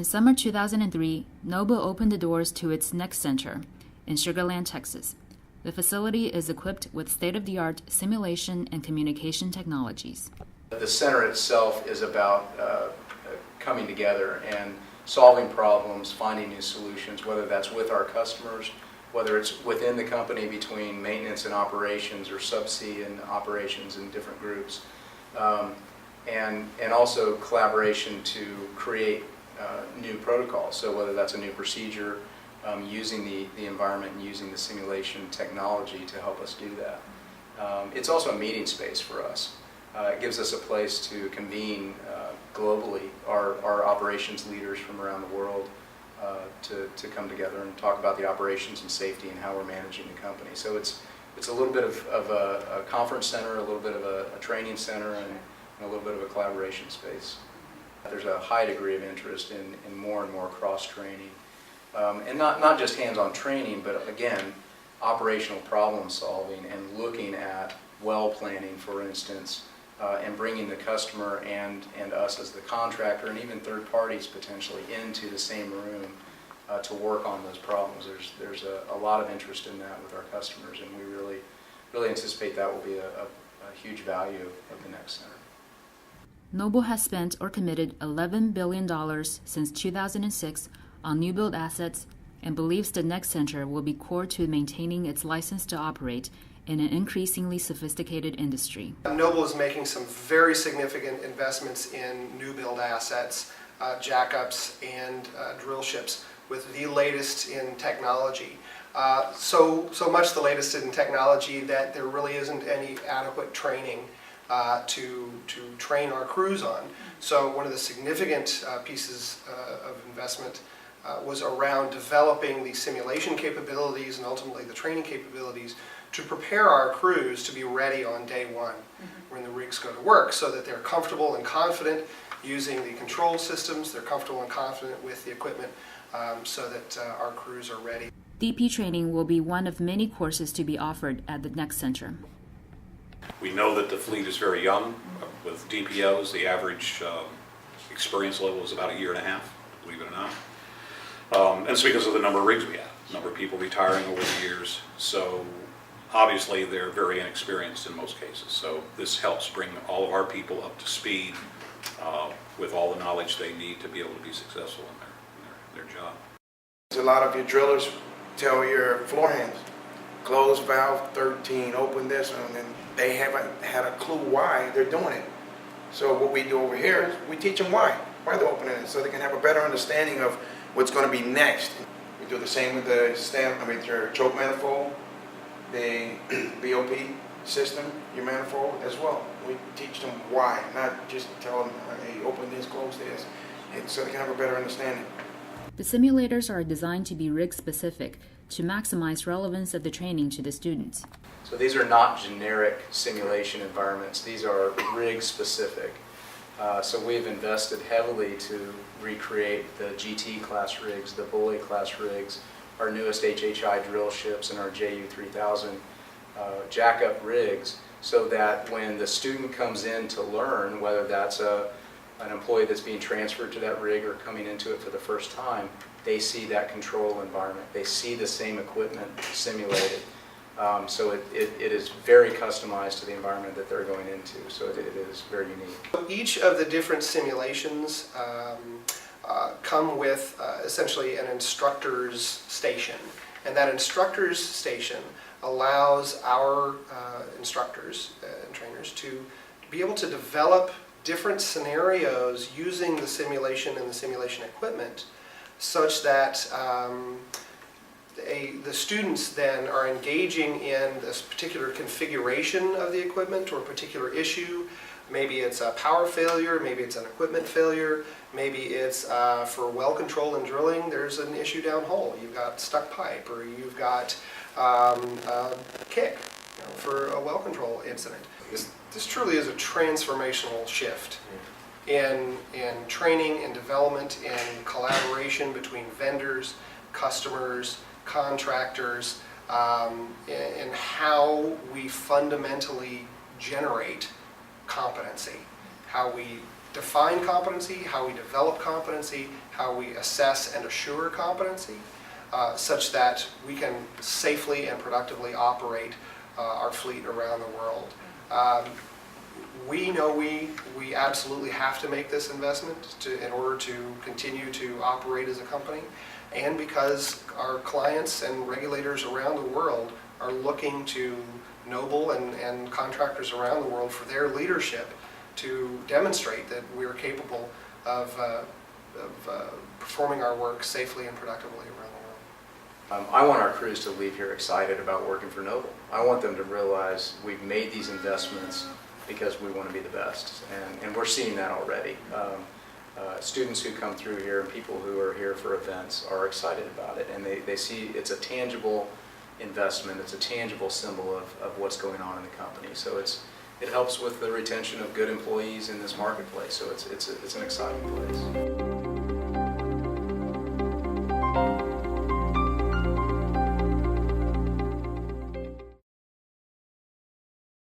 In summer 2003, Noble opened the doors to its Next Center in Sugar Land, Texas. The facility is equipped with state-of-the-art simulation and communication technologies. The center itself is about coming together and solving problems, finding new solutions, whether that's with our customers, whether it's within the company between maintenance and operations or subsea and operations in different groups, and also collaboration to create new protocols. So whether that's a new procedure, using the environment and using the simulation technology to help us do that. It's also a meeting space for us. It gives us a place to convene globally our operations leaders from around the world to come together and talk about the operations and safety and how we're managing the company. So it's a little bit of a conference center, a little bit of a training center, and a little bit of a collaboration space. There's a high degree of interest in more and more cross-training. And not just hands-on training, but again, operational problem solving and looking at well planning, for instance, and bringing the customer and us as the contractor and even third parties potentially into the same room to work on those problems. There's a lot of interest in that with our customers, and we really anticipate that will be a huge value of the Next Center. Noble has spent or committed $11 billion since 2006 on new build assets and believes the Next Center will be core to maintaining its license to operate in an increasingly sophisticated industry. Noble is making some very significant investments in new build assets, jackups, and drill ships with the latest in technology. So much the latest in technology that there really isn't any adequate training to train our crews on. So one of the significant pieces of investment was around developing the simulation capabilities and ultimately the training capabilities to prepare our crews to be ready on day one when the rigs go to work, so that they're comfortable and confident using the control systems, they're comfortable and confident with the equipment, so that our crews are ready. DP training will be one of many courses to be offered at the Next Center. We know that the fleet is very young. With DPOs, the average experience level is about 1.5 years, believe it or not. And it's because of the number of rigs we have, number of people retiring over the years. So obviously they're very inexperienced in most cases. So this helps bring all of our people up to speed with all the knowledge they need to be able to be successful in their job. A lot of your drillers tell your floor hands, close valve 13, open this, and then they haven't had a clue why they're doing it. So what we do over here is we teach them why they're opening it, so they can have a better understanding of what's going to be next. We do the same with your choke manifold, the BOP system, your manifold as well. We teach them why, not just tell them, hey, open this, close this, and so they can have a better understanding. The simulators are designed to be rig-specific to maximize relevance of the training to the students. So these are not generic simulation environments. These are rig-specific. So we've invested heavily to recreate the GT class rigs, the Bully class rigs, our newest HHI drill ships, and our JU3000 jackup rigs, so that when the student comes in to learn, whether that's an employee that's being transferred to that rig or coming into it for the first time, they see that control environment. They see the same equipment simulated. So it is very customized to the environment that they're going into, so it is very unique. Each of the different simulations come with essentially an instructor's station, and that instructor's station allows our instructors and trainers to be able to develop different scenarios using the simulation and the simulation equipment, such that the students then are engaging in this particular configuration of the equipment or a particular issue. Maybe it's a power failure, maybe it's an equipment failure, maybe it's for well control and drilling, there's an issue downhole. You've got stuck pipe, or you've got a kick for a well control incident. This truly is a transformational shift in training and development and collaboration between vendors, customers, contractors, and how we fundamentally generate competency, how we define competency, how we develop competency, how we assess and assure competency, such that we can safely and productively operate our fleet around the world. We know we absolutely have to make this investment in order to continue to operate as a company, and because our clients and regulators around the world are looking to Noble and contractors around the world for their leadership to demonstrate that we are capable of performing our work safely and productively around the world. I want our crews to leave here excited about working for Noble. I want them to realize we've made these investments because we want to be the best, and we're seeing that already. Students who come through here and people who are here for events are excited about it, and they see it's a tangible investment, it's a tangible symbol of what's going on in the company. So it helps with the retention of good employees in this marketplace, so it's an exciting place.